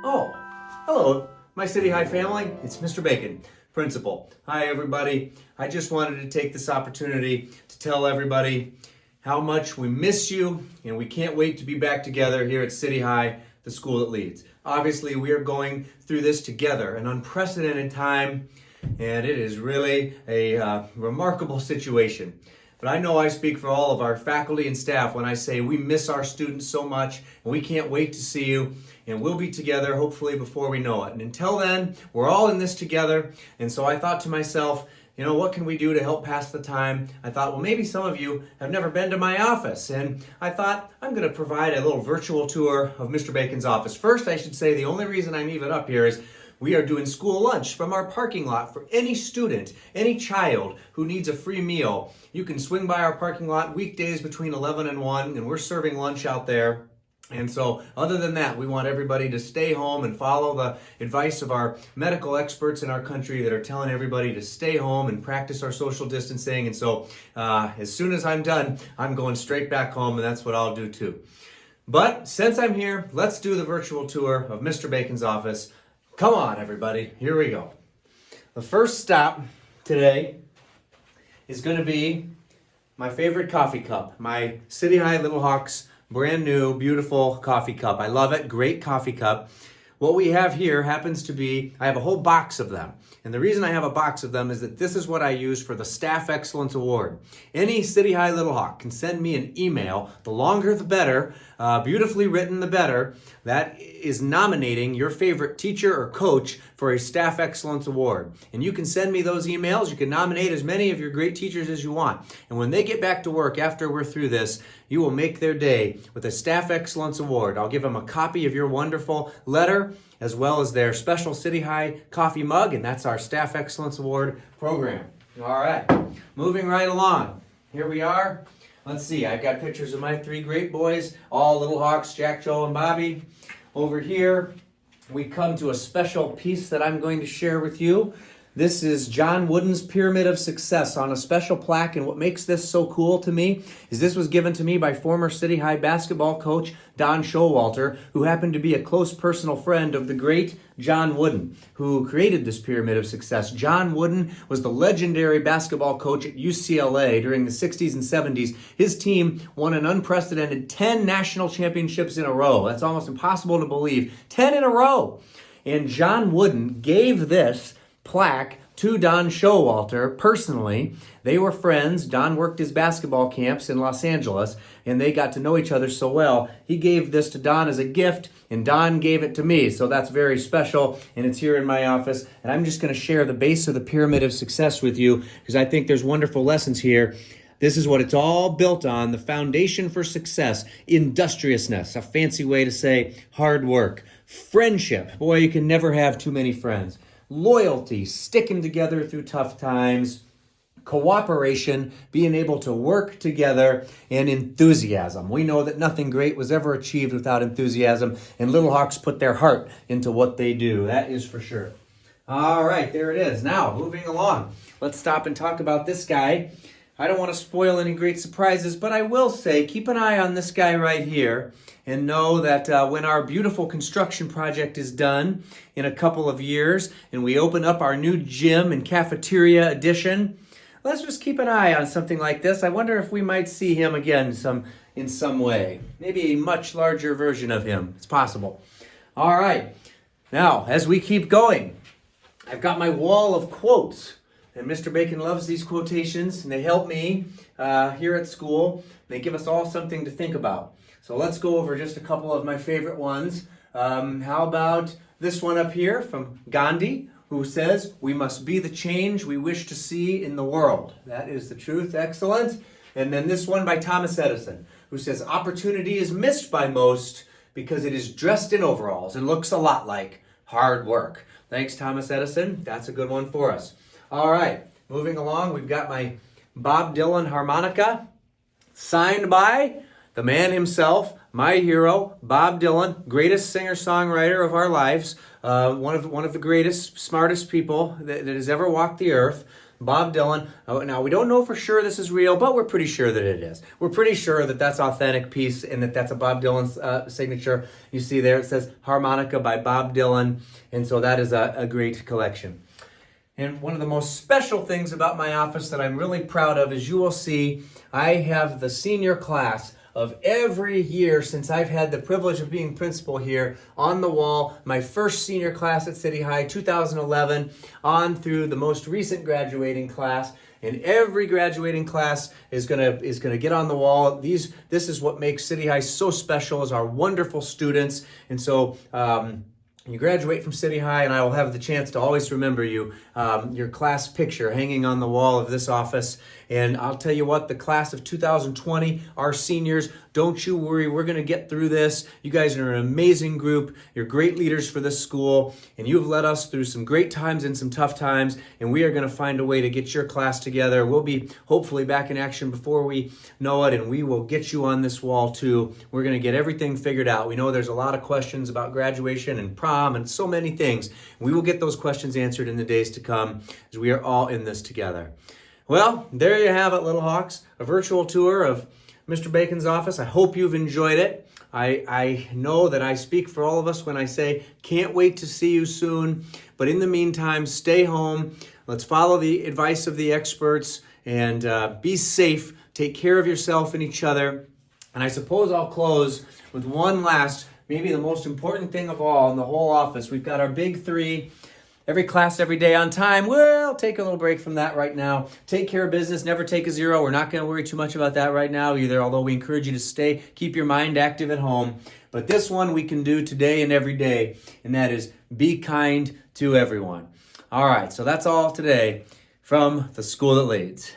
Oh, hello, my City High family. It's Mr. Bacon, principal. Hi, everybody. I just wanted to take this opportunity to tell everybody how much we miss you, and we can't wait to be back together here at City High, the school that leads. Obviously, we are going through this together, an unprecedented time, and it is really a remarkable situation. But I know I speak for all of our faculty and staff when I say we miss our students so much, and we can't wait to see you, and we'll be together hopefully before we know it. And until then, we're all in this together, and so I thought to myself, what can we do to help pass the time? I thought, well, maybe some of you have never been to my office, and I thought I'm going to provide a little virtual tour of Mr. Bacon's office. First, I should say the only reason I'm even up here is we are doing school lunch from our parking lot for any student, any child who needs a free meal. You can swing by our parking lot weekdays between 11 and 1, and we're serving lunch out there. And so other than that, we want everybody to stay home and follow the advice of our medical experts in our country that are telling everybody to stay home and practice our social distancing. And so as soon as I'm done, I'm going straight back home, and that's what I'll do too. But since I'm here, let's do the virtual tour of Mr. Bacon's office. Come on, everybody. Here we go. The first stop today is going to be my favorite coffee cup, my City High Little Hawks brand new, beautiful coffee cup. I love it. Great coffee cup. What we have here happens to be, I have a whole box of them. And the reason I have a box of them is that this is what I use for the Staff Excellence Award. Any City High Little Hawk can send me an email, the longer the better, beautifully written the better, that is nominating your favorite teacher or coach for a Staff Excellence Award. And you can send me those emails. You can nominate as many of your great teachers as you want. And when they get back to work after we're through this, you will make their day with a Staff Excellence Award. I'll give them a copy of your wonderful letter, as well as their special City High coffee mug, and that's our Staff Excellence Award program. All right, moving right along. Here we are. Let's see, I've got pictures of my three great boys, all Little Hawks, Jack, Joe, and Bobby. Over here, we come to a special piece that I'm going to share with you. This is John Wooden's Pyramid of Success on a special plaque, and what makes this so cool to me is this was given to me by former City High basketball coach Don Showalter, who happened to be a close personal friend of the great John Wooden, who created this Pyramid of Success. John Wooden was the legendary basketball coach at UCLA during the 60s and 70s. His team won an unprecedented 10 national championships in a row. That's almost impossible to believe. 10 in a row. And John Wooden gave this plaque to Don Showalter personally. They were friends. Don worked his basketball camps in Los Angeles, and they got to know each other so well. He gave this to Don as a gift, and Don gave it to me. So that's very special, and it's here in my office. And I'm just going to share the base of the Pyramid of Success with you because I think there's wonderful lessons here. This is what it's all built on, the foundation for success: industriousness, a fancy way to say hard work; friendship, boy, you can never have too many friends; loyalty, sticking together through tough times; cooperation, being able to work together; and enthusiasm. We know that nothing great was ever achieved without enthusiasm, and Little Hawks put their heart into what they do. That is for sure. All right, there it is. Now, moving along, let's stop and talk about this guy. I don't want to spoil any great surprises, but I will say keep an eye on this guy right here, and know that when our beautiful construction project is done in a couple of years and we open up our new gym and cafeteria addition, let's just keep an eye on something like this. I wonder if we might see him again in some way. Maybe a much larger version of him. It's possible. All right. Now, as we keep going, I've got my wall of quotes. And Mr. Bacon loves these quotations, and they help me here at school. They give us all something to think about. So let's go over just a couple of my favorite ones. How about this one up here from Gandhi, who says, "We must be the change we wish to see in the world." That is the truth. Excellent. And then this one by Thomas Edison, who says, "Opportunity is missed by most because it is dressed in overalls and looks a lot like hard work." Thanks, Thomas Edison. That's a good one for us. All right, moving along, we've got my Bob Dylan harmonica, signed by the man himself, my hero, Bob Dylan, greatest singer-songwriter of our lives, one of the greatest, smartest people that has ever walked the earth. Bob Dylan. Now, we don't know for sure this is real, but we're pretty sure that it is. We're pretty sure that that's authentic piece and that that's a Bob Dylan signature. You see there, it says Harmonica by Bob Dylan. And so that is a great collection. And one of the most special things about my office that I'm really proud of is you will see I have the senior class of every year since I've had the privilege of being principal here on the wall. My first senior class at City High, 2011, on through the most recent graduating class. And every graduating class is gonna get on the wall. This is what makes City High so special, is our wonderful students. And so you graduate from City High, and I will have the chance to always remember you, your class picture hanging on the wall of this office. And I'll tell you what, the class of 2020, our seniors, don't you worry, we're going to get through this. You guys are an amazing group. You're great leaders for this school, and you've led us through some great times and some tough times, and we are going to find a way to get your class together. We'll be hopefully back in action before we know it, and we will get you on this wall too. We're going to get everything figured out. We know there's a lot of questions about graduation and prom and so many things. We will get those questions answered in the days to come, as we are all in this together. Well, there you have it, Little Hawks, a virtual tour of Mr. Bacon's office. I hope you've enjoyed it. I know that I speak for all of us when I say can't wait to see you soon. But in the meantime, stay home. Let's follow the advice of the experts and be safe. Take care of yourself and each other. And I suppose I'll close with one last, maybe the most important thing of all in the whole office. We've got our big three. Every class, every day on time. Well, take a little break from that right now. Take care of business. Never take a zero. We're not going to worry too much about that right now either, although we encourage you to keep your mind active at home. But this one we can do today and every day, and that is be kind to everyone. All right, so that's all today from the School That Leads.